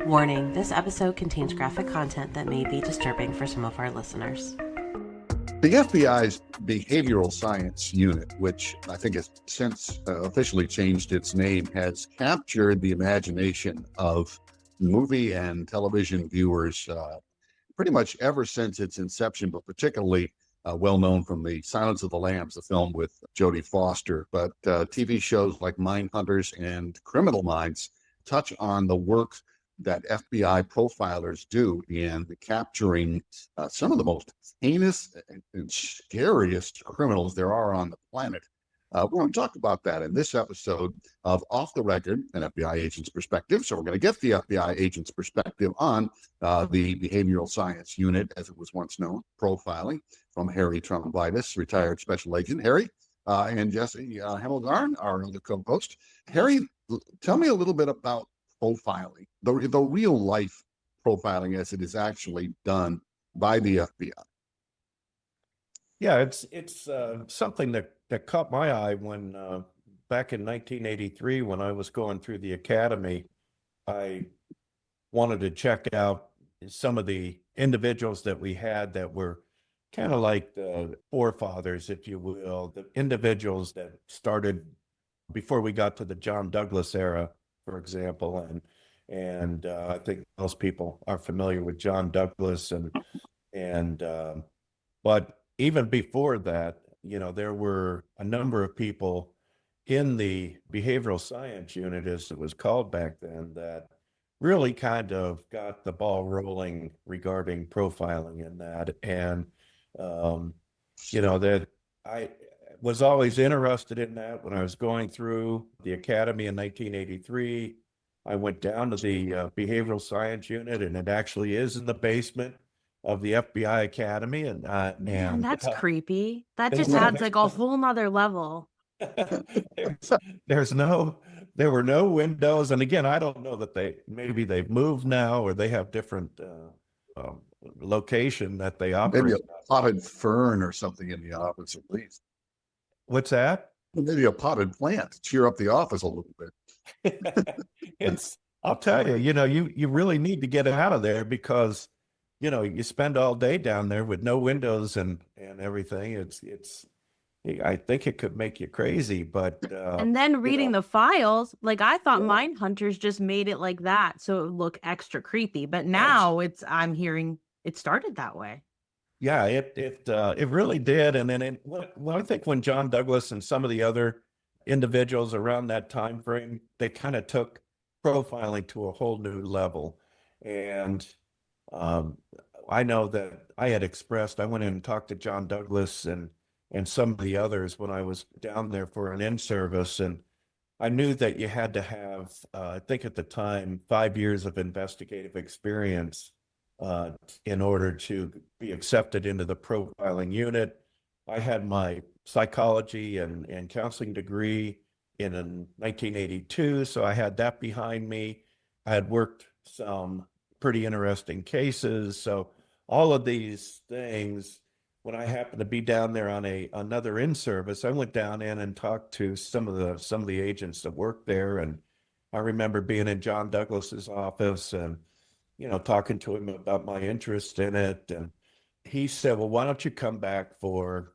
Warning, this episode contains graphic content that may be disturbing for some of our listeners. The FBI's Behavioral Science Unit, which I think has since officially changed its name, has captured the imagination of movie and television viewers pretty much ever since its inception, but particularly well known from the Silence of the Lambs, the film with Jodie Foster. But TV shows like Mindhunters and Criminal Minds touch on the work that FBI profilers do in capturing some of the most heinous and scariest criminals there are on the planet. We're going to talk about that in this episode of Off the Record, an FBI agent's perspective. So we're going to get the FBI agent's perspective on the Behavioral Science Unit, as it was once known, profiling, from Harry Trombitas, retired special agent. Harry and Jessie Hemmelgarn, our other co-host. Harry, tell me a little bit about profiling, the real life profiling as it is actually done by the FBI. Yeah, it's something that caught my eye when back in 1983, when I was going through the academy, I wanted to check out some of the individuals that we had that were kind of like the forefathers, if you will, the individuals that started before we got to the John Douglas era, for example, and I think most people are familiar with John Douglas, and but even before that, there were a number of people in the behavioral science unit, as it was called back then, that really kind of got the ball rolling regarding profiling in that, and that I was always interested in that. When I was going through the academy in 1983, I went down to the behavioral science unit, and it actually is in the basement of the FBI Academy. And Man, that's creepy. That just adds like a whole nother level. there were no windows. And again, I don't know that maybe they've moved now, or they have different location that they operate. Maybe a potted fern or something in the office, at least. What's that? Maybe a potted plant to cheer up the office a little bit. I'll tell you, you really need to get out of there, because, you spend all day down there with no windows and everything. I think it could make you crazy, but. And then reading the files, like I thought Mindhunters just made it like that, so it would look extra creepy. But now I'm hearing it started that way. Yeah, it really did. And then I think when John Douglas and some of the other individuals around that time frame, they kind of took profiling to a whole new level. And I know that I went in and talked to John Douglas and some of the others when I was down there for an in-service, and I knew that you had to have, I think at the time, 5 years of investigative experience in order to be accepted into the profiling unit. I had my psychology and counseling degree in 1982, so I had that behind me. I had worked some pretty interesting cases. So all of these things, when I happened to be down there on another in-service, I went down in and talked to some of the agents that worked there. And I remember being in John Douglas's office and talking to him about my interest in it. And he said, well, why don't you come back for,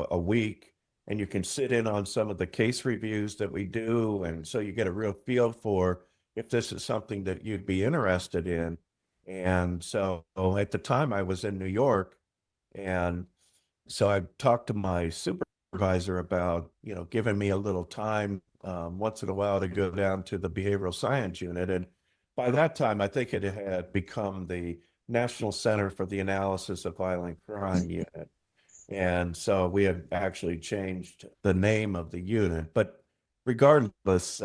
a week, and you can sit in on some of the case reviews that we do. And so you get a real feel for if this is something that you'd be interested in. And so at the time I was in New York. And so I talked to my supervisor about, giving me a little time once in a while to go down to the behavioral science unit. And by that time, I think it had become the National Center for the Analysis of Violent Crime Unit. And so we had actually changed the name of the unit. But regardless,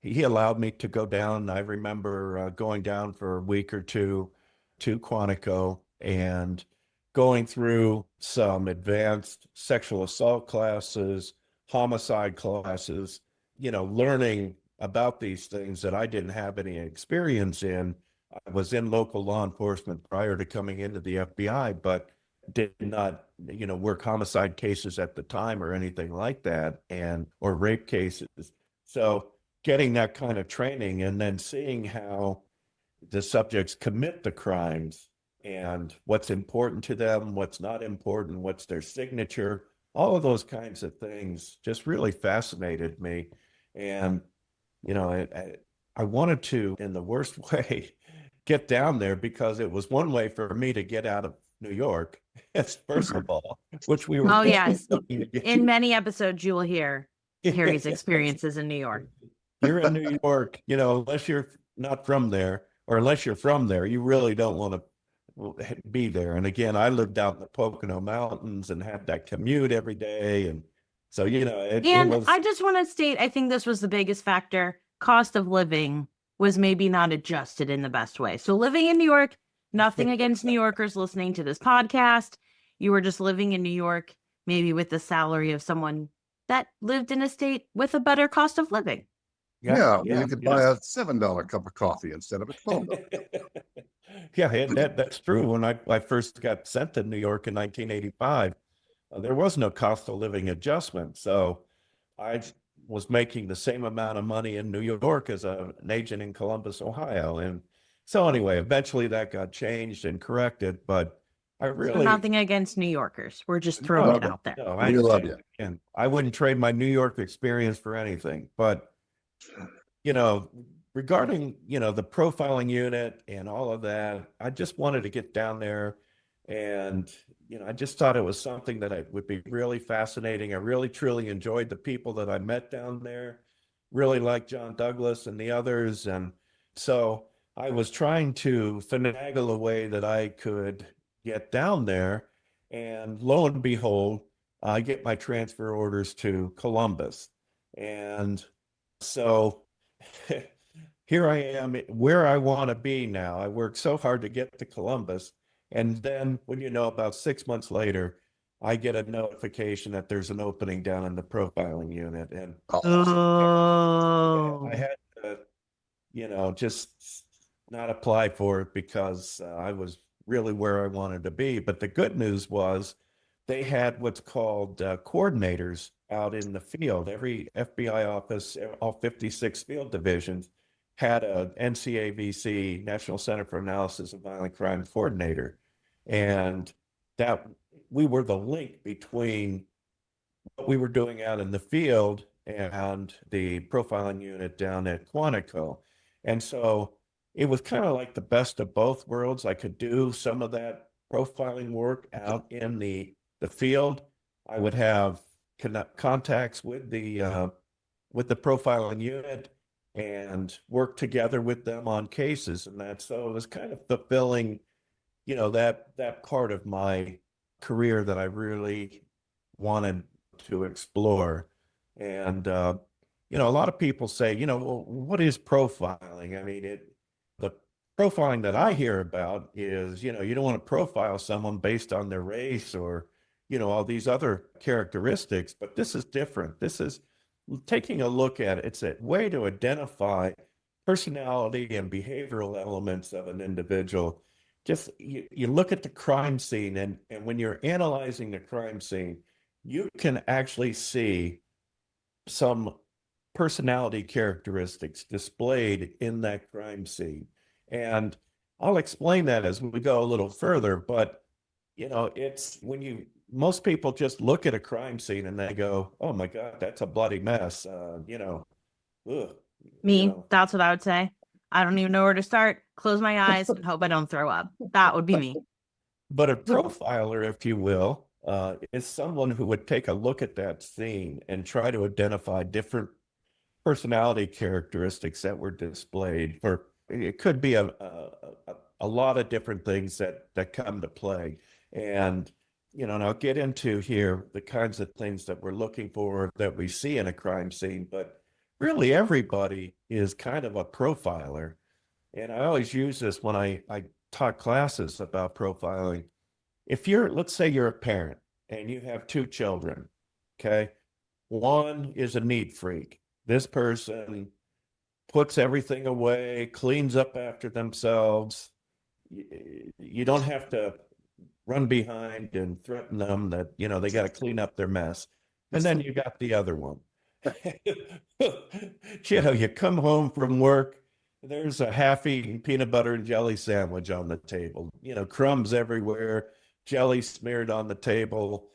he allowed me to go down. I remember going down for a week or two to Quantico and going through some advanced sexual assault classes, homicide classes, learning about these things that I didn't have any experience in. I was in local law enforcement prior to coming into the FBI, but did not, work homicide cases at the time or anything like that, or rape cases. So getting that kind of training and then seeing how the subjects commit the crimes and what's important to them, what's not important, what's their signature, all of those kinds of things just really fascinated me. And, you know, I wanted to, in the worst way, get down there because it was one way for me to get out of New York, first of all, which we were. Oh, yes. In many episodes, you will hear Harry's experiences in New York. You're in New York, you know, unless you're not from there, or unless you're from there, you really don't want to be there. And again, I lived out in the Pocono Mountains and had that commute every day. And so, you know, it was. I just want to state, I think this was the biggest factor. Cost of living was maybe not adjusted in the best way. So living in New York, nothing against New Yorkers listening to this podcast. You were just living in New York, maybe with the salary of someone that lived in a state with a better cost of living. Yeah, you could buy a $7 cup of coffee instead of a $12. Yeah, that's true. When I first got sent to New York in 1985, there was no cost of living adjustment. So I was making the same amount of money in New York as an agent in Columbus, Ohio. And so anyway, eventually that got changed and corrected, but I really. So nothing against New Yorkers. We're just throwing it out there. No, We love you. And I wouldn't trade my New York experience for anything, but you know, regarding, you know, the profiling unit and all of that, I just wanted to get down there. And, you know, I just thought it was something that would be really fascinating. I really, truly enjoyed the people that I met down there, really liked John Douglas and the others. And so I was trying to finagle a way that I could get down there. And lo and behold, I get my transfer orders to Columbus. And so here I am where I want to be now. I worked so hard to get to Columbus. And then when, you know, about 6 months later, I get a notification that there's an opening down in the profiling unit. And I had to, you know, just not apply for it because I was really where I wanted to be. But the good news was they had what's called coordinators out in the field. Every FBI office, all 56 field divisions, had a NCAVC, National Center for Analysis of Violent Crime coordinator. And that we were the link between what we were doing out in the field and the profiling unit down at Quantico. And so it was kind of like the best of both worlds. I could do some of that profiling work out in the field. I would have contacts with the profiling unit and work together with them on cases. And that, so it was kind of fulfilling, you know, that part of my career that I really wanted to explore. And, you know, a lot of people say, you know, well, what is profiling? I mean, the profiling that I hear about is, you know, you don't want to profile someone based on their race or, you know, all these other characteristics, but this is different. This is taking a look at it. It's a way to identify personality and behavioral elements of an individual. Just you look at the crime scene, and when you're analyzing the crime scene, you can actually see some personality characteristics displayed in that crime scene. And I'll explain that as we go a little further, but you know, it's when most people just look at a crime scene and they go, oh my God, that's a bloody mess. You know, ugh, Me, you know. that's what I would say. I don't even know where to start. Close my eyes and hope I don't throw up. That would be me. But a profiler, if you will, is someone who would take a look at that scene and try to identify different personality characteristics that were displayed. For it could be a lot of different things that come to play. And you know, and I'll get into here the kinds of things that we're looking for that we see in a crime scene, but really everybody is kind of a profiler. And I always use this when I taught classes about profiling. If let's say you're a parent and you have two children, okay? One is a neat freak. This person puts everything away, cleans up after themselves. You don't have to run behind and threaten them that, you know, they got to clean up their mess. And then you got the other one. You know, you come home from work there's a half-eaten peanut butter and jelly sandwich on the table, crumbs everywhere, jelly smeared on the table,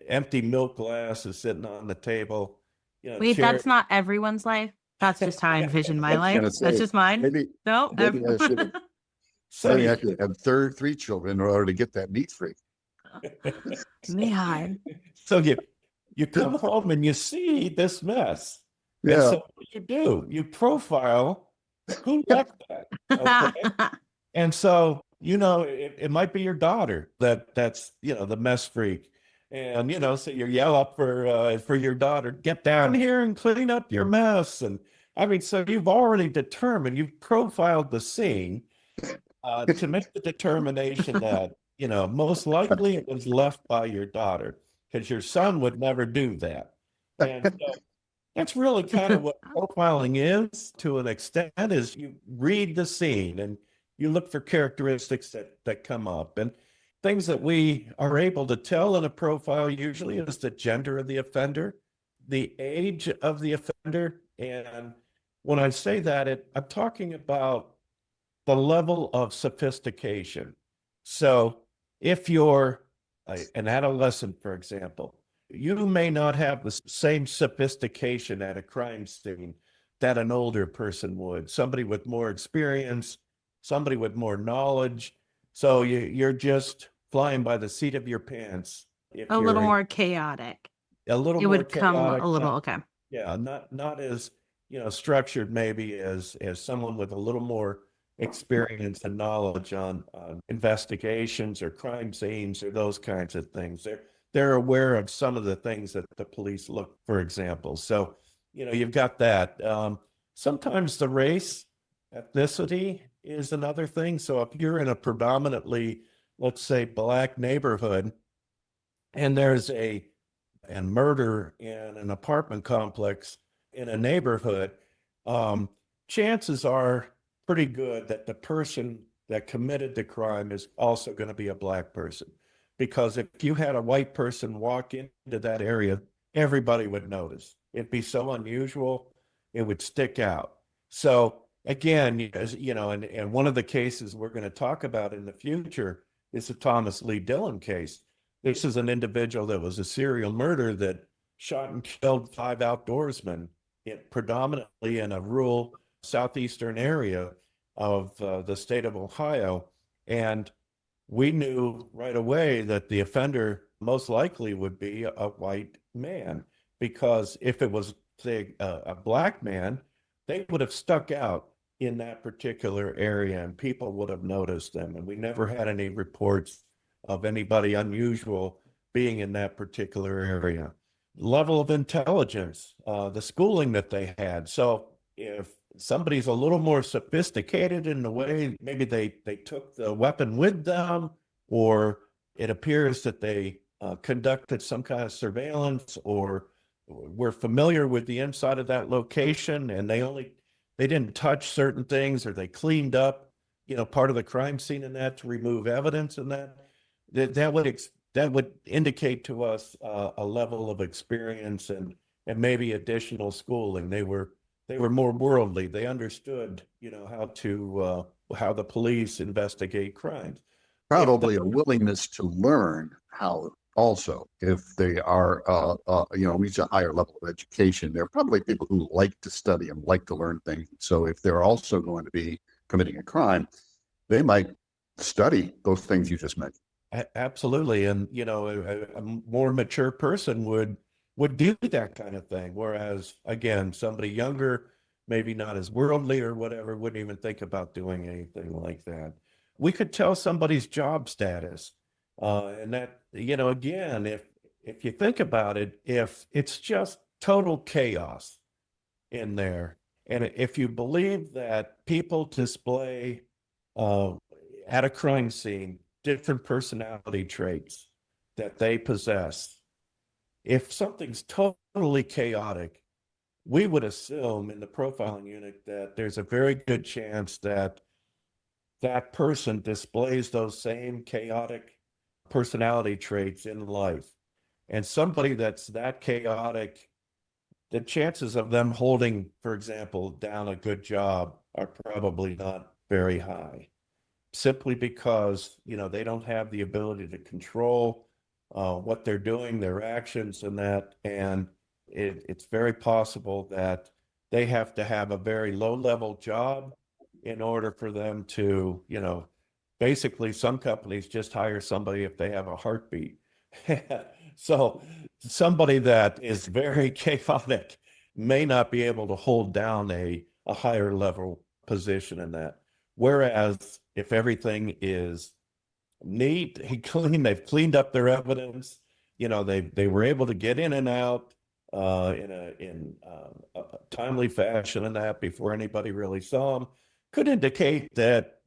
empty milk glass is sitting on the table, Wait, chair. that's not everyone's life. That's just how I envision my I was life. gonna That's say, just mine. maybe No, maybe I should have So maybe I could have three children in order to get that meat free. man. so you come home and you see this mess. And Yeah. so what do? You profile who left that. Okay. And so, it might be your daughter that's, the mess freak. And, so you yell up for your daughter, get down here and clean up your mess. And I mean, so you've already determined, you've profiled the scene to make the determination that, most likely it was left by your daughter because your son would never do that. And so that's really kind of what profiling is to an extent, is you read the scene and you look for characteristics that come up. And things that we are able to tell in a profile usually is the gender of the offender, the age of the offender. And when I say that, I'm talking about the level of sophistication. So if you're an adolescent, for example, you may not have the same sophistication at a crime scene that an older person would, somebody with more experience, somebody with more knowledge. So you're just flying by the seat of your pants. If A you're little more chaotic. a little It more would come chaotic, a little, okay. yeah, not as structured maybe as someone with a little more experience and knowledge on investigations or crime scenes or those kinds of things. They're aware of some of the things that the police look, for example. So you've got that. Sometimes the race, ethnicity is another thing. So if you're in a predominantly, let's say, Black neighborhood, and there's a murder in an apartment complex in a neighborhood, chances are pretty good that the person that committed the crime is also going to be a Black person. Because if you had a white person walk into that area, everybody would notice. It'd be so unusual, it would stick out. So again, and one of the cases we're going to talk about in the future is the Thomas Lee Dillon case. This is an individual that was a serial murderer that shot and killed 5 outdoorsmen, predominantly in a rural southeastern area of the state of Ohio. And we knew right away that the offender most likely would be a white man, because if it was, say, a Black man, they would have stuck out in that particular area and people would have noticed them. And we never had any reports of anybody unusual being in that particular area. Level of intelligence, the schooling that they had. So if somebody's a little more sophisticated in the way, maybe they took the weapon with them, or it appears that they conducted some kind of surveillance or were familiar with the inside of that location, and they didn't touch certain things, or they cleaned up, part of the crime scene in that to remove evidence in that would indicate to us a level of experience and maybe additional schooling. They were more worldly. They understood, how the police investigate crimes. Probably a willingness to learn how also, if they are, reach a higher level of education. They're probably people who like to study and like to learn things. So if they're also going to be committing a crime, they might study those things you just mentioned. Absolutely. And, a more mature person would do that kind of thing. Whereas, again, somebody younger, maybe not as worldly or whatever, wouldn't even think about doing anything like that. We could tell somebody's job status. And that, again, if you think about it, if it's just total chaos in there, and if you believe that people display at a crime scene different personality traits that they possess, if something's totally chaotic, we would assume in the profiling unit that there's a very good chance that that person displays those same chaotic personality traits in life. And somebody that's that chaotic, the chances of them holding, for example, down a good job are probably not very high, simply because, they don't have the ability to control what they're doing, their actions and that. And it's very possible that they have to have a very low level job in order for them to, basically some companies just hire somebody if they have a heartbeat. So somebody that is very chaotic may not be able to hold down a higher level position in that. Whereas if everything is neat and clean, they've cleaned up their evidence, they were able to get in and out in a timely fashion and that before anybody really saw them, could indicate that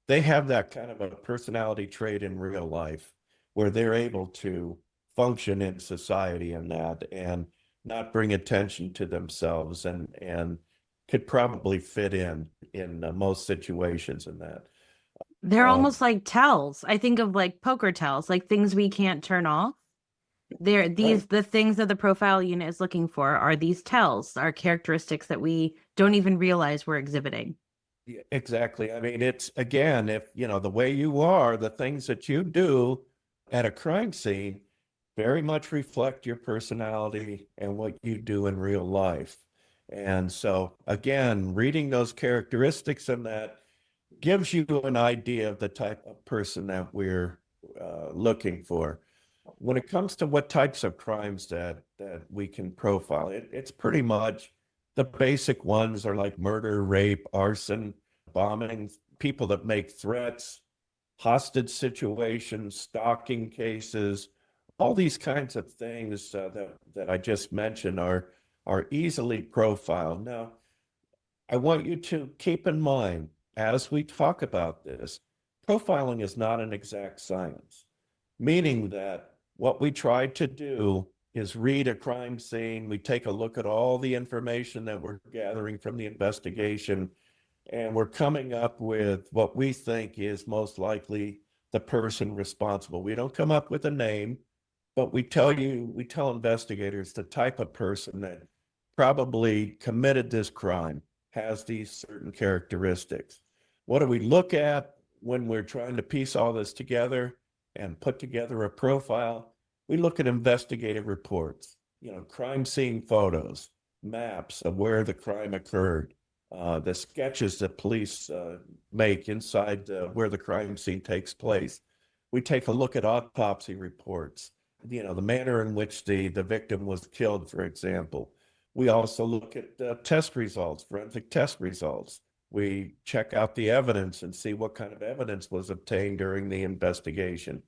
they have that kind of a personality trait in real life where they're able to function in society and that, and not bring attention to themselves, and could probably fit in most situations in that. They're almost like tells. I think of like poker tells, like things we can't turn off. The things that the profile unit is looking for are these tells, are characteristics that we don't even realize we're exhibiting. Yeah, exactly. I mean, it's again, if the way you are, the things that you do at a crime scene very much reflect your personality and what you do in real life. And so again, reading those characteristics and that gives you an idea of the type of person that we're looking for. When it comes to what types of crimes that we can profile, it's pretty much the basic ones are like murder, rape, arson, bombing, people that make threats, hostage situations, stalking cases, all these kinds of things that I just mentioned are easily profiled. Now, I want you to keep in mind as we talk about this, profiling is not an exact science, meaning that what we try to do is read a crime scene. We take a look at all the information that we're gathering from the investigation, and we're coming up with what we think is most likely the person responsible. We don't come up with a name, but we tell investigators the type of person that probably committed this crime, has these certain characteristics. What do we look at when we're trying to piece all this together and put together a profile? We look at investigative reports, crime scene photos, maps of where the crime occurred, the sketches that police make inside where the crime scene takes place. We take a look at autopsy reports, the manner in which the victim was killed, for example. We also look at test results, forensic test results. We check out the evidence and see what kind of evidence was obtained during the investigation.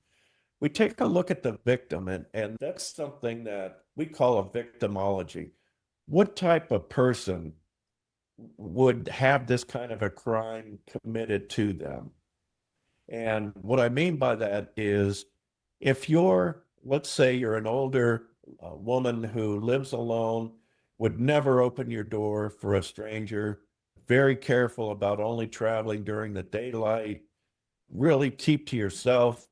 We take a look at the victim, and that's something that we call a victimology. What type of person would have this kind of a crime committed to them? And what I mean by that is if let's say you're an older woman who lives alone, would never open your door for a stranger, very careful about only traveling during the daylight, really keep to yourself,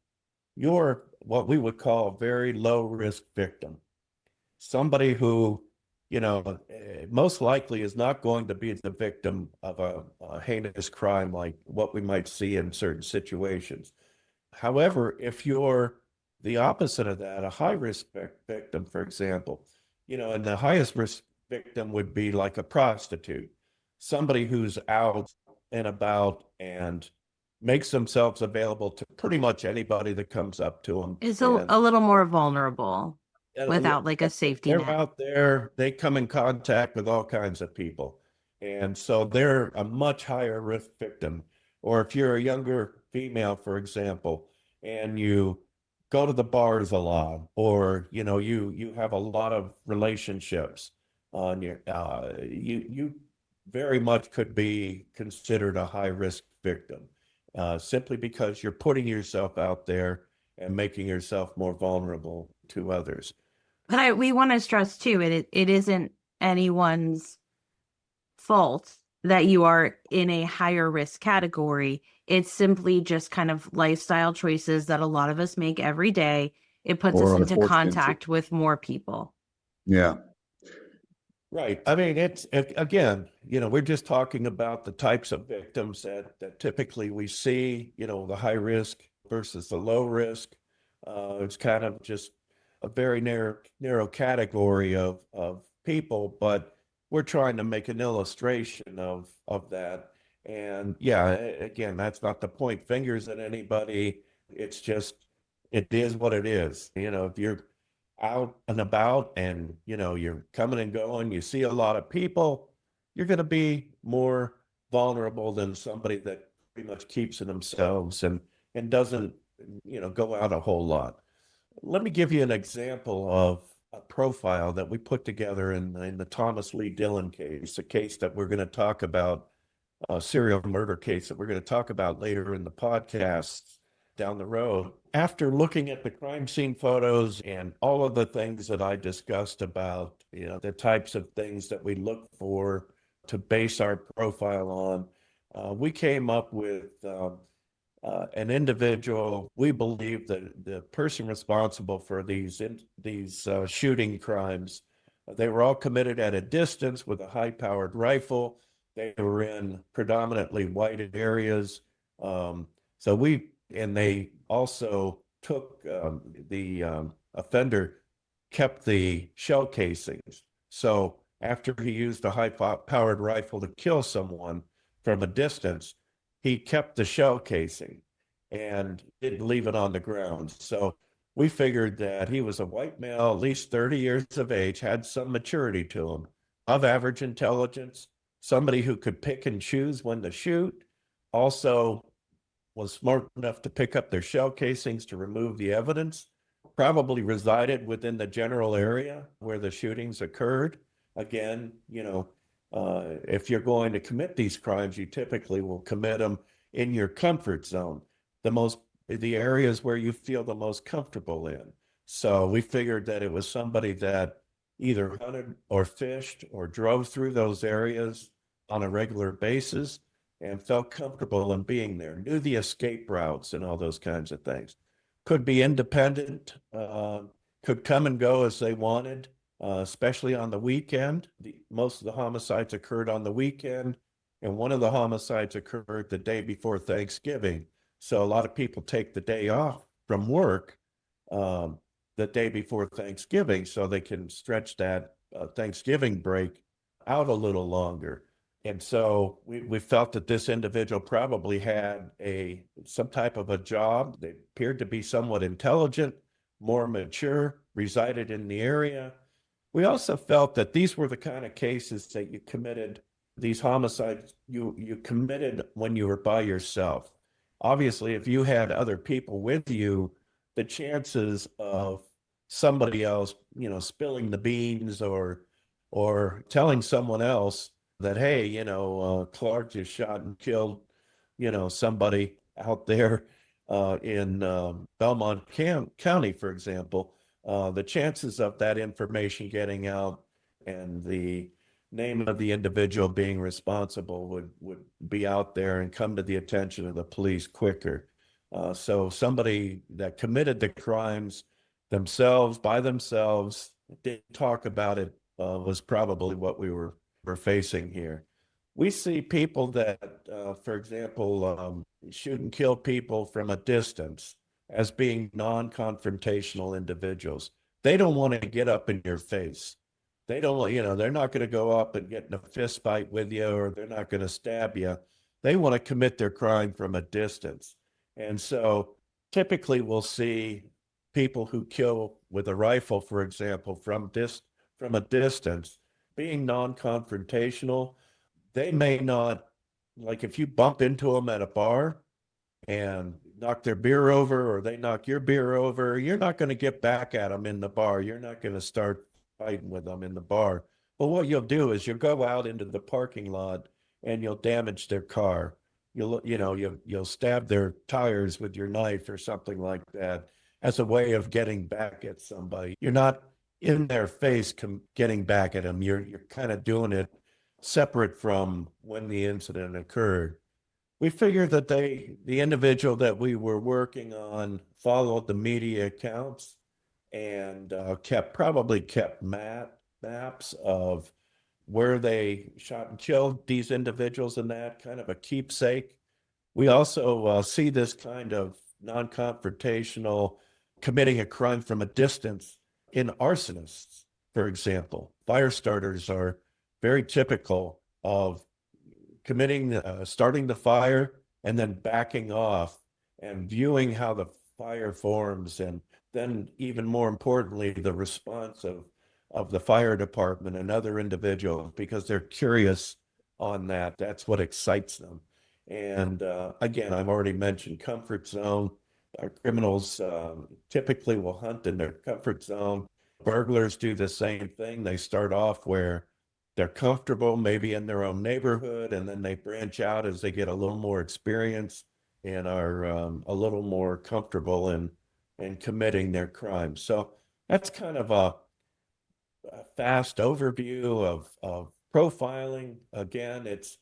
you're what we would call a very low risk victim. Somebody who, most likely is not going to be the victim of a heinous crime like what we might see in certain situations. However, if you're the opposite of that, a high risk victim, for example, and the highest risk victim would be like a prostitute, somebody who's out and about and makes themselves available to pretty much anybody that comes up to them. Is a little more vulnerable without like a safety they're net. out there, they come in contact with all kinds of people. And so they're a much higher risk victim. Or if you're a younger female, for example, and you go to the bars a lot, or you have a lot of relationships on your you very much could be considered a high risk victim, simply because you're putting yourself out there and making yourself more vulnerable to others. But we want to stress too, it isn't anyone's fault that you are in a higher risk category. It's simply just kind of lifestyle choices that a lot of us make every day. It puts us into contact with more people. Yeah. Right. I mean, again, we're just talking about the types of victims that typically we see, the high risk versus the low risk. It's kind of just a very narrow category of people, but we're trying to make an illustration of that. And yeah, again, that's not to point fingers at anybody. It's just, it is what it is. If you're out and about and you're coming and going, you see a lot of people, you're going to be more vulnerable than somebody that pretty much keeps to themselves and doesn't go out a whole lot. Let me give you an example of a profile that we put together in the Thomas Lee Dillon case, a case that we're going to talk about, a serial murder case that we're going to talk about later in the podcast down the road. After looking at the crime scene photos and all of the things that I discussed about, the types of things that we look for to base our profile on, we came up with an individual. We believe that the person responsible for these shooting crimes, they were all committed at a distance with a high-powered rifle. They were in predominantly white areas. And they also took the offender kept the shell casings. So after he used a high-powered rifle to kill someone from a distance, he kept the shell casing and didn't leave it on the ground. So we figured that he was a white male, at least 30 years of age, had some maturity to him, of average intelligence, somebody who could pick and choose when to shoot, also was smart enough to pick up their shell casings to remove the evidence, probably resided within the general area where the shootings occurred. Again, if you're going to commit these crimes, you typically will commit them in your comfort zone, the areas where you feel the most comfortable in. So we figured that it was somebody that either hunted or fished or drove through those areas on a regular basis and felt comfortable in being there, knew the escape routes and all those kinds of things. Could be independent, could come and go as they wanted, especially on the weekend. Most of the homicides occurred on the weekend, and one of the homicides occurred the day before Thanksgiving. So a lot of people take the day off from work the day before Thanksgiving so they can stretch that Thanksgiving break out a little longer. And so we felt that this individual probably had some type of a job. They appeared to be somewhat intelligent, more mature, resided in the area. We also felt that these were the kind of cases that you committed, these homicides, you committed when you were by yourself. Obviously, if you had other people with you, the chances of somebody else, spilling the beans or telling someone else that, hey, Clark just shot and killed, somebody out there in Belmont County, for example, the chances of that information getting out and the name of the individual being responsible would be out there and come to the attention of the police quicker. So somebody that committed the crimes themselves, by themselves, didn't talk about it, was probably what we're facing here. We see people that, for example, shoot and kill people from a distance as being non-confrontational individuals. They don't want to get up in your face. They don't, they're not going to go up and get in a fist fight with you, or they're not going to stab you. They want to commit their crime from a distance. And so typically we'll see people who kill with a rifle, for example, from a distance, being non-confrontational. They may not, like if you bump into them at a bar and knock their beer over, or they knock your beer over, you're not going to get back at them in the bar. You're not going to start fighting with them in the bar. But what you'll do is you'll go out into the parking lot and you'll damage their car. You'll stab their tires with your knife or something like that as a way of getting back at somebody. You're not in their face getting back at them. You're kind of doing it separate from when the incident occurred. We figured that the individual that we were working on followed the media accounts and probably kept maps of where they shot and killed these individuals and that kind of a keepsake. We also see this kind of non-confrontational committing a crime from a distance in arsonists, for example. Fire starters are very typical of committing, starting the fire and then backing off and viewing how the fire forms, and then even more importantly, the response of the fire department and other individuals, because they're curious on that. That's what excites them. And again, I've already mentioned comfort zone. Criminals typically will hunt in their comfort zone. Burglars do the same thing. They start off where they're comfortable, maybe in their own neighborhood, and then they branch out as they get a little more experience and are a little more comfortable in committing their crimes. So that's kind of a fast overview of profiling. Again, it's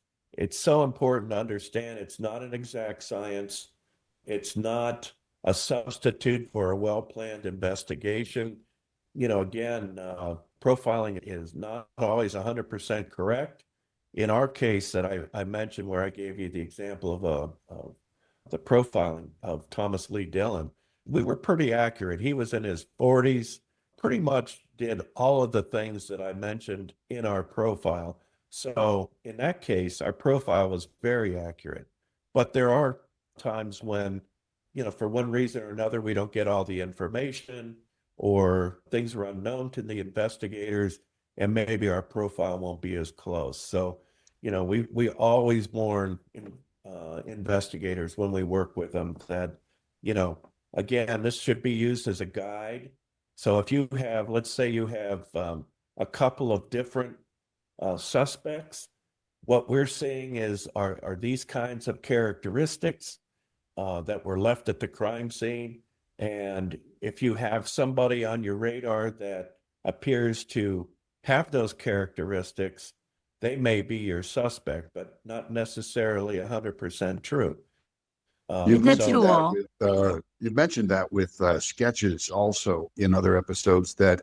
so important to understand it's not an exact science. It's not a substitute for a well-planned investigation. Again, profiling is not always 100% correct. In our case that I mentioned, where I gave you the example of the profiling of Thomas Lee Dillon, we were pretty accurate. He was in his 40s, pretty much did all of the things that I mentioned in our profile. So in that case, our profile was very accurate. But there are times when, for one reason or another, we don't get all the information, or things are unknown to the investigators, and maybe our profile won't be as close. So, we always warn investigators when we work with them that, again, this should be used as a guide. So if you have, let's say you have a couple of different suspects, what we're seeing is, are these kinds of characteristics that were left at the crime scene. And if you have somebody on your radar that appears to have those characteristics, they may be your suspect, but not necessarily 100% true. You've It's a mentioned that tool. you've mentioned that with sketches also in other episodes, that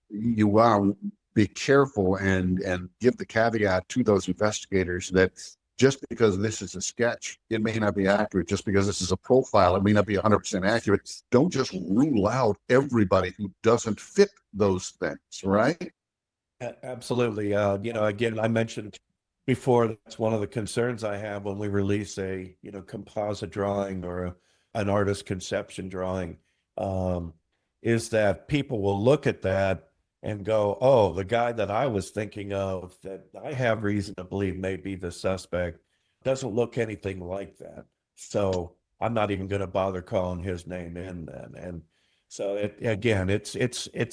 you want to be careful and give the caveat to those investigators that just because this is a sketch, it may not be accurate. Just because this is a profile, it may not be 100% accurate. Don't just rule out everybody who doesn't fit those things, right? Absolutely. Again, I mentioned before, that's one of the concerns I have when we release a, composite drawing or an artist conception drawing, is that people will look at that and go, oh, the guy that I was thinking of, that I have reason to believe may be the suspect, doesn't look anything like that. So I'm not even going to bother calling his name in then. And so again, it's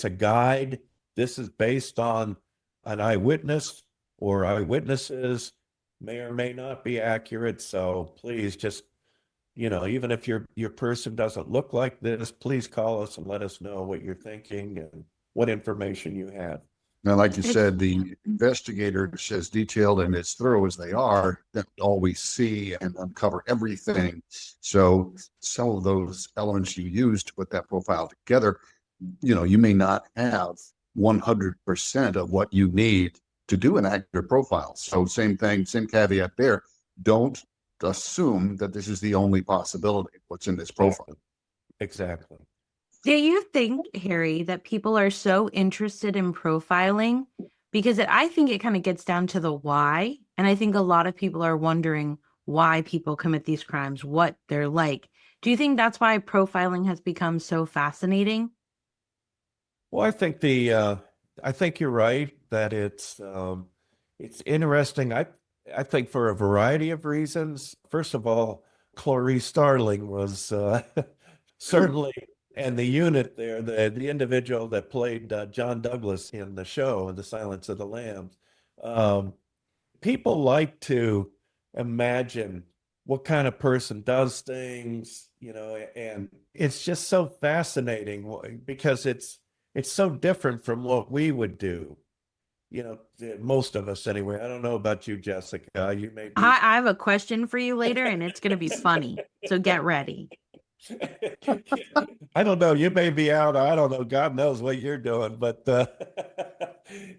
a guide. This is based on an eyewitness or eyewitnesses, may or may not be accurate. So please just, even if your person doesn't look like this, please call us and let us know what you're thinking and what information you have. Now, like you said, the investigators, as detailed and as thorough as they are, don't always see and uncover everything. So some of those elements you use to put that profile together, you may not have 100% of what you need to do an accurate profile. So same thing, same caveat there. Don't assume that this is the only possibility, what's in this profile. Exactly. Do you think, Harry, that people are so interested in profiling? Because I think it kind of gets down to the why. And I think a lot of people are wondering why people commit these crimes, what they're like. Do you think that's why profiling has become so fascinating? Well, I think you're right that it's interesting. I think for a variety of reasons. First of all, Clarice Starling was certainly, and the unit there, the individual that played John Douglas in the show, The Silence of the Lambs. Um, People like to imagine what kind of person does things, and it's just so fascinating because it's so different from what we would do. Most of us anyway. I don't know about you, Jessica. You may be. I have a question for you later, and it's going to be funny. So get ready. I don't know. You may be out. I don't know. God knows what you're doing. But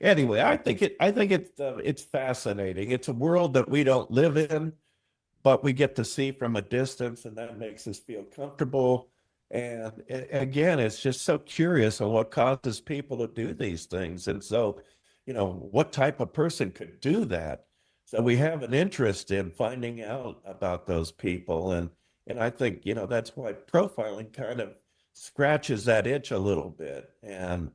anyway, I think it's fascinating. It's a world that we don't live in, but we get to see from a distance, and that makes us feel comfortable. And again, it's just so curious on what causes people to do these things. And so, what type of person could do that? So we have an interest in finding out about those people. And I think, that's why profiling kind of scratches that itch a little bit. And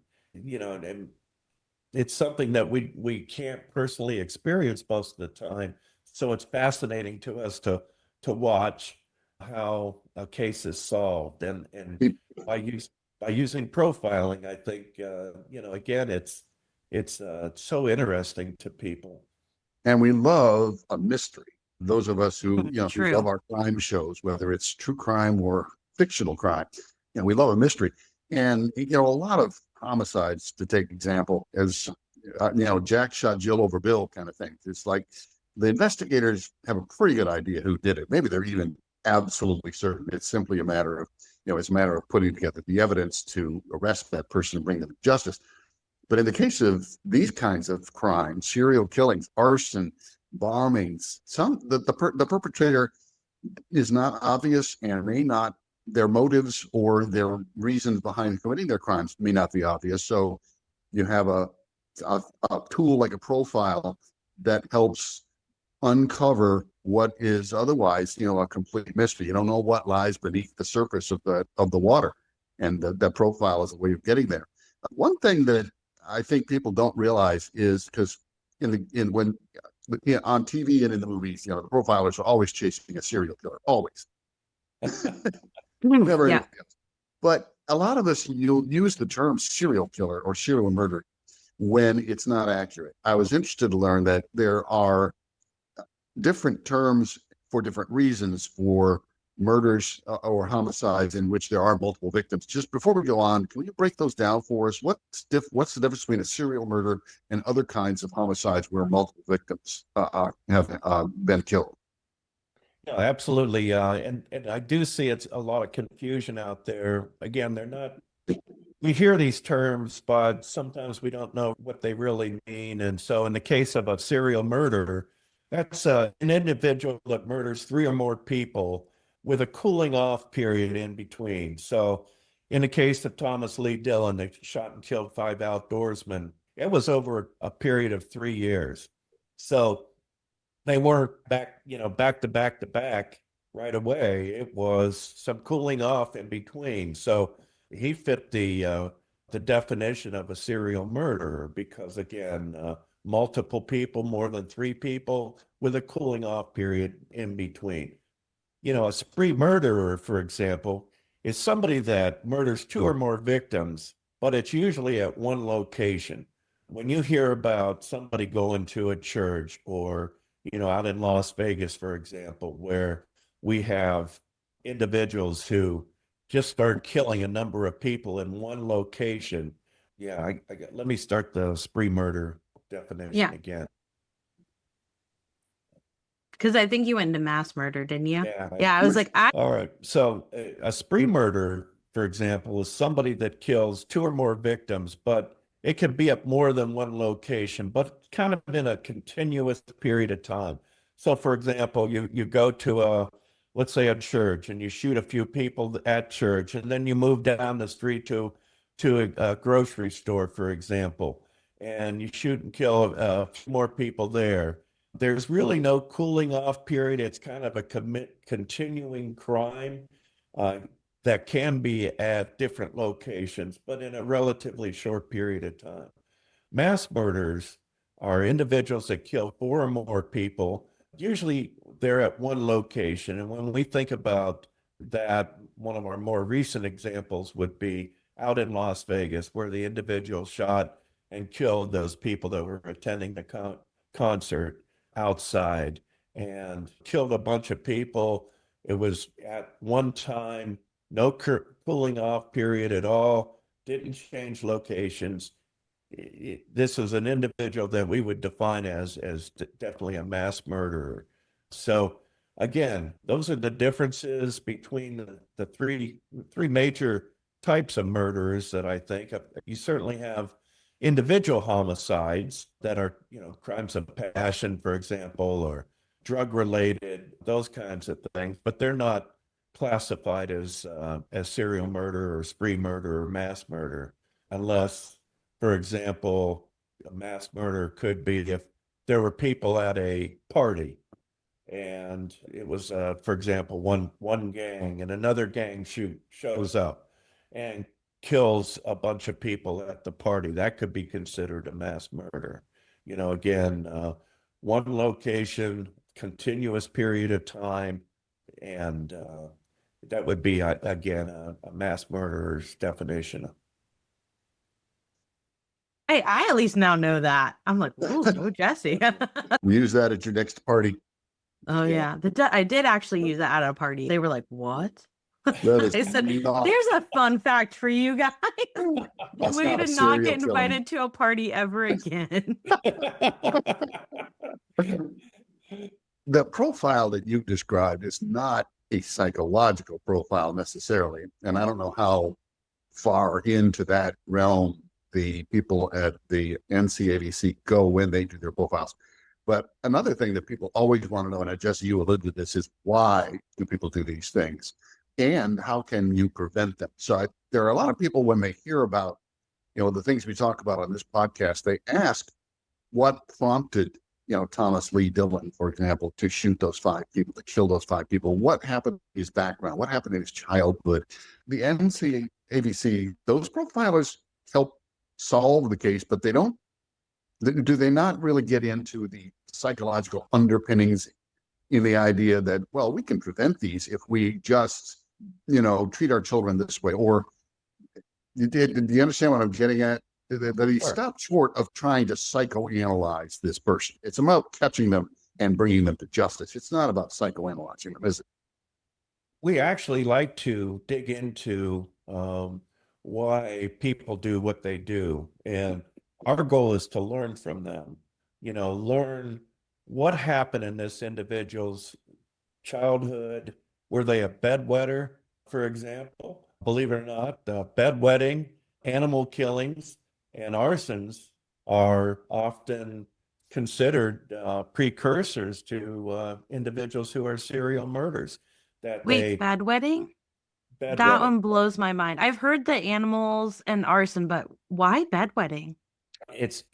it's something that we can't personally experience most of the time. So it's fascinating to us to watch how a case is solved. And by using profiling, I think again, it's so interesting to people. And we love a mystery. Those of us who, who True. love our crime shows, whether it's true crime or fictional crime, we love a mystery. And, a lot of homicides, to take example, as, Jack shot Jill over Bill kind of thing. It's like the investigators have a pretty good idea who did it. Maybe they're even absolutely certain. It's simply a matter of, it's a matter of putting together the evidence to arrest that person and bring them to justice. But in the case of these kinds of crimes, serial killings, arson, bombings, the perpetrator is not obvious, and may not, their motives or their reasons behind committing their crimes may not be obvious. So you have a tool like a profile that helps uncover what is otherwise, a complete mystery. You don't know what lies beneath the surface of the water, and that profile is a way of getting there. One thing that I think people don't realize is, because when on TV and in the movies, the profilers are always chasing a serial killer, always. Never Yeah. anything else. But a lot of us, you'll use the term serial killer or serial murder when it's not accurate. I was interested to learn that there are different terms for different reasons for murders or homicides in which there are multiple victims. Just before we go on, can you break those down for us? What's the difference between a serial murder and other kinds of homicides where multiple victims have been killed? No, absolutely. And I do see it's a lot of confusion out there. Again, they're not, we hear these terms, but sometimes we don't know what they really mean. And so in the case of a serial murder, that's an individual that murders 3 or more people with a cooling off period in between. So in the case of Thomas Lee Dillon, they shot and killed 5 outdoorsmen. It was over a period of 3 years. So they weren't back to back to back right away. It was some cooling off in between. So he fit the definition of a serial murderer because, again, multiple people, more than 3 people, with a cooling off period in between. A spree murderer, for example, is somebody that murders 2 or more victims, but it's usually at one location. When you hear about somebody going to a church or, out in Las Vegas, for example, where we have individuals who just start killing a number of people in one location. Yeah, let me start the spree murder definition again. Because I think you went into mass murder, didn't you? Yeah. Yeah, I was like, All right. So a spree murder, for example, is somebody that kills 2 or more victims, but it can be at more than one location, but kind of in a continuous period of time. So, for example, you go to let's say a church, and you shoot a few people at church, and then you move down the street to a grocery store, for example, and you shoot and kill a few more people there. There's really no cooling off period. It's kind of a continuing crime that can be at different locations, but in a relatively short period of time. Mass murders are individuals that kill 4 or more people. Usually they're at one location. And when we think about that, one of our more recent examples would be out in Las Vegas, where the individual shot and killed those people that were attending the concert outside and killed a bunch of people. It was at one time, no cooling off period at all, didn't change locations. This is an individual that we would define as definitely a mass murderer. So again, those are the differences between the three major types of murders that I think. You certainly have individual homicides that are, crimes of passion, for example, or drug related, those kinds of things, but they're not classified as serial murder or spree murder or mass murder, unless, for example, a mass murder could be if there were people at a party and it was, for example, one gang, and another gang shows up and kills a bunch of people at the party. That could be considered a mass murder. Again, one location, continuous period of time, and that would be, again, a mass murderer's definition. Hey, I at least now know that. I'm like, ooh, go Jessie. Use that at your next party. Oh yeah, I did actually use that at a party. They were like, "What?" That is I said, not, "There's a fun fact for you guys. that's We're not a gonna not serial get killing. invited to a party ever again." The profile that you described is not a psychological profile necessarily. And I don't know how far into that realm the people at the NCABC go when they do their profiles. But another thing that people always want to know, and Jesse, you alluded to this, is why do people do these things? And how can you prevent them? So there are a lot of people, when they hear about, the things we talk about on this podcast, they ask what prompted, Thomas Lee Dillon, for example, to shoot those 5 people, to kill those 5 people. What happened in his background? What happened in his childhood? The NCABC, those profilers help solve the case, but do they not really get into the psychological underpinnings in the idea that, well, we can prevent these if we just, treat our children this way? Or do you understand what I'm getting at? That he stopped short of trying to psychoanalyze this person. It's about catching them and bringing them to justice. It's not about psychoanalyzing them, is it? We actually like to dig into why people do what they do. And our goal is to learn from them, learn what happened in this individual's childhood. Were they a bedwetter, for example? Believe it or not, bedwetting, animal killings, and arsons are often considered precursors to individuals who are serial murders. Wait, bedwetting? That Bedwetting. one blows my mind. I've heard the animals and arson, but why bedwetting?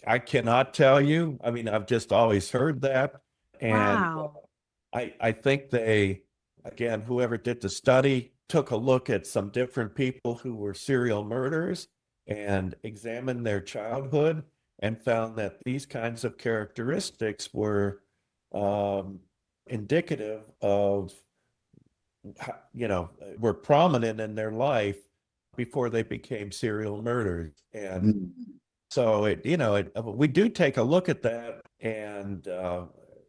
I cannot tell you. I mean, I've just always heard that. And Wow. I think again, whoever did the study took a look at some different people who were serial murderers and examined their childhood and found that these kinds of characteristics were indicative of, were prominent in their life before they became serial murderers. And so we do take a look at that, and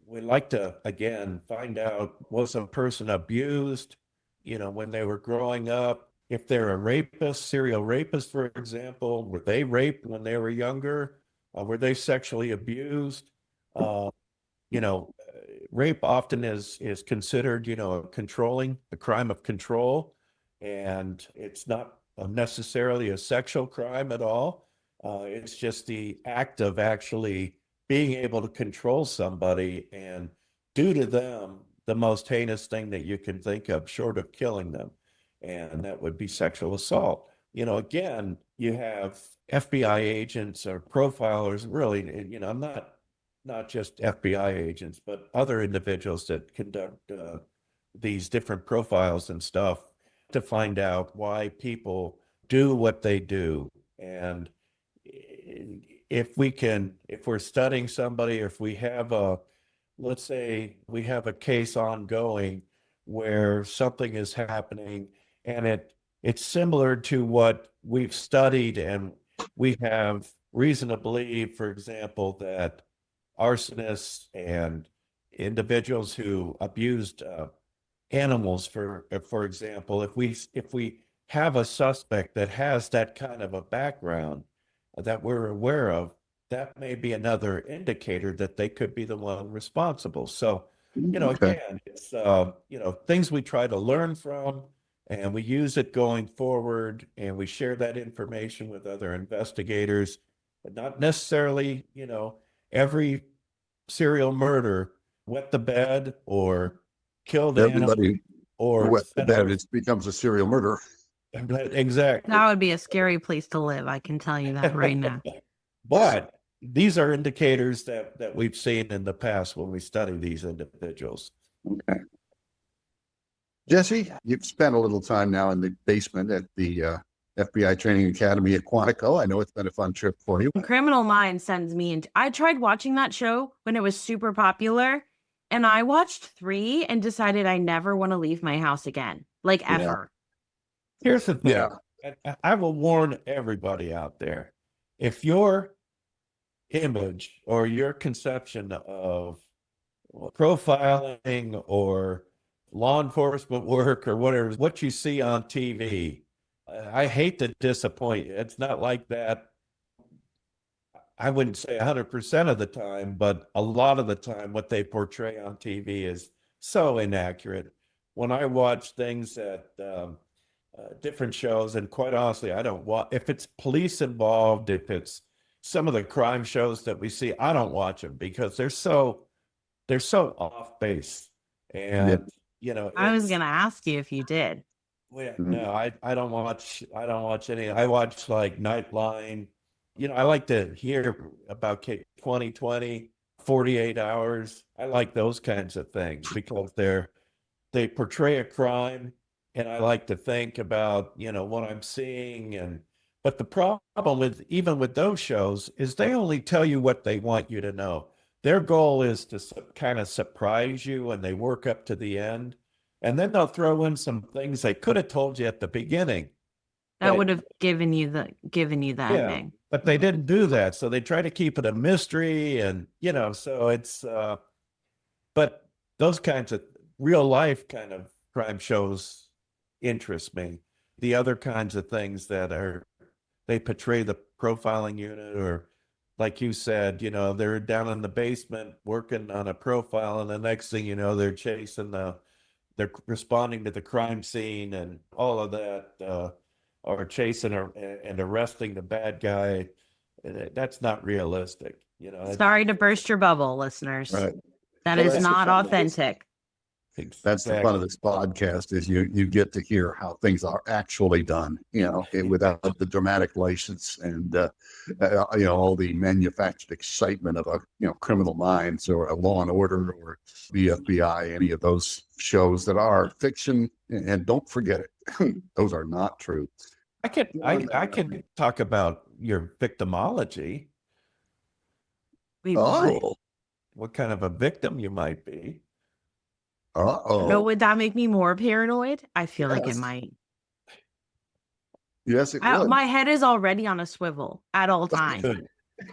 we like to, again, find out, was a person abused, when they were growing up? If they're a rapist, serial rapist, for example, were they raped when they were younger? Were they sexually abused? Rape often is considered, a crime of control, and it's not necessarily a sexual crime at all. It's just the act of actually being able to control somebody and do to them the most heinous thing that you can think of, short of killing them, and that would be sexual assault. Again, you have FBI agents or profilers, really, not just FBI agents, but other individuals that conduct these different profiles and stuff to find out why people do what they do. And if we're studying somebody, or if we have let's say we have a case ongoing where something is happening and it's similar to what we've studied, and we have reason to believe, for example, that arsonists and individuals who abused animals, for example, if we have a suspect that has that kind of a background that we're aware of, that may be another indicator that they could be the one responsible. So Okay. again, it's, things we try to learn from, and we use it going forward, and we share that information with other investigators, but not necessarily, every serial murder wet the bed or killed animals Everybody or wet the set bed, off. it becomes a serial murderer. Exactly. That would be a scary place to live. I can tell you that right now. But these are indicators that we've seen in the past when we study these individuals. Okay. Jesse, you've spent a little time now in the basement at the FBI Training Academy at Quantico. I know it's been a fun trip for you. Criminal Minds sends me into. I tried watching that show when it was super popular, and I watched 3 and decided I never want to leave my house again, like Yeah. ever. Here's the thing. Yeah. I will warn everybody out there. If your image or your conception of profiling or law enforcement work or whatever, what you see on TV, I hate to disappoint you. It's not like that. I wouldn't say 100% of the time, but a lot of the time, what they portray on TV is so inaccurate. When I watch things at different shows, and quite honestly, I don't watch, if it's police involved, if it's some of the crime shows that we see, I don't watch them because they're so off base. And, I was going to ask you if you did. well, no, I don't watch any. I watch like Nightline. I like to hear about 2020, 48 hours. I like those kinds of things because they portray a crime, and I like to think about, what I'm seeing. But the problem with even with those shows is they only tell you what they want you to know. Their goal is to kind of surprise you, and they work up to the end. And then they'll throw in some things they could have told you at the beginning. That would have given you the ending. But they didn't do that. So they try to keep it a mystery, and so it's but those kinds of real life kind of crime shows interest me. The other kinds of things that they portray the profiling unit, or like you said, they're down in the basement working on a profile, and the next thing you know, they're they're responding to the crime scene and all of that, or chasing and arresting the bad guy. That's not realistic. Sorry to burst your bubble, listeners. Right. That Well, is that's not the fun of this. authentic. That's the fun of this podcast is you get to hear how things are actually done, without the dramatic license and, all the manufactured excitement of Criminal Minds or a Law and Order or the FBI, any of those shows that are fiction. And don't forget it. Those are not true. I can talk about your victimology. Wait, what? What kind of a victim you might be. Uh-oh. No, would that make me more paranoid? I feel like it Yes. might. Yes, it would. My head is already on a swivel at all times.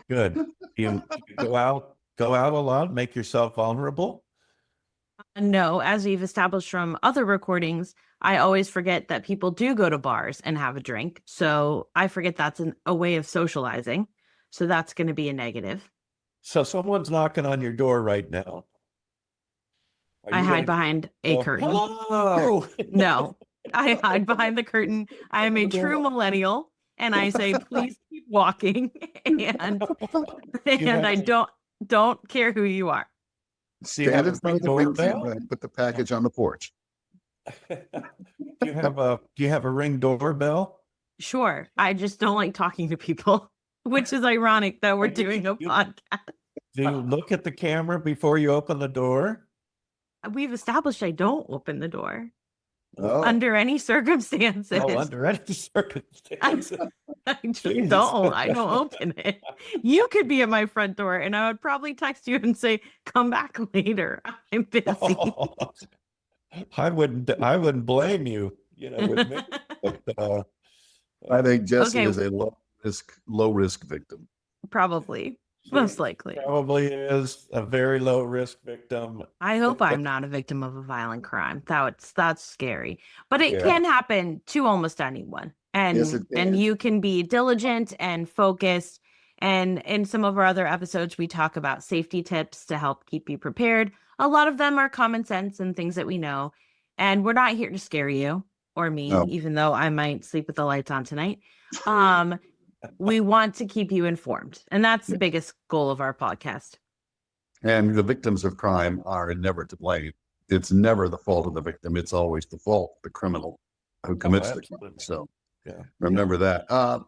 Good. You go out a lot, make yourself vulnerable. No, as we've established from other recordings, I always forget that people do go to bars and have a drink. So I forget that's a way of socializing. So that's going to be a negative. So someone's knocking on your door right now. I hide behind a curtain. Hello. No, I hide behind the curtain. I am a true millennial, and I say, please keep walking. And I don't care who you are. Stand in front of the window and put the package on the porch. Do you have a Ring doorbell? Sure. I just don't like talking to people, which is ironic that we're doing a podcast. Do you look at the camera before you open the door? We've established I don't open the door Under any circumstances. Under any circumstances. I don't open it. You could be at my front door and I would probably text you and say, come back later. I'm busy. I wouldn't blame you, with me. But, I think Jessie is a low risk victim. Probably. Most likely. Probably is a very low risk victim. I hope I'm not a victim of a violent crime. That's scary. But it can happen to almost anyone. And Yes, it can. and you can be diligent and focused. And in some of our other episodes, we talk about safety tips to help keep you prepared. a lot of them are common sense and things that we know. And we're not here to scare you or me, No. even though I might sleep with the lights on tonight. We want to keep you informed. And that's the biggest goal of our podcast. And the victims of crime are never to blame. It's never the fault of the victim. It's always the fault of the criminal who commits the crime. So remember that.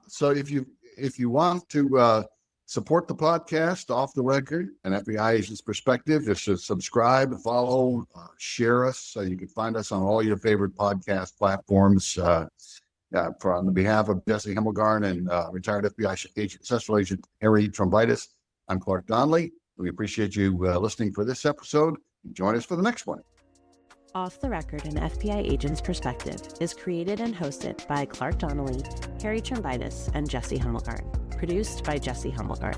So if you want to support the podcast Off the Record, an FBI agent's perspective, just subscribe, follow, share us. So you can find us on all your favorite podcast platforms. On the behalf of Jessie Hemmelgarn and retired FBI agent, Special Agent Harry Trombitas, I'm Clark Donley. We appreciate you listening for this episode. Join us for the next one. Off the Record, an FBI agent's perspective is created and hosted by Clark Donley, Harry Trombitas, and Jessie Hemmelgarn. Produced by Jessie Hemmelgarn.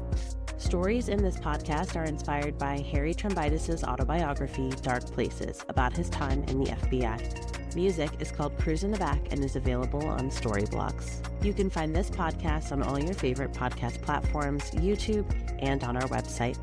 Stories in this podcast are inspired by Harry Trombitas' autobiography, Dark Places, about his time in the FBI. Music is called Cruise in the Back and is available on Storyblocks. You can find this podcast on all your favorite podcast platforms, YouTube, and on our website.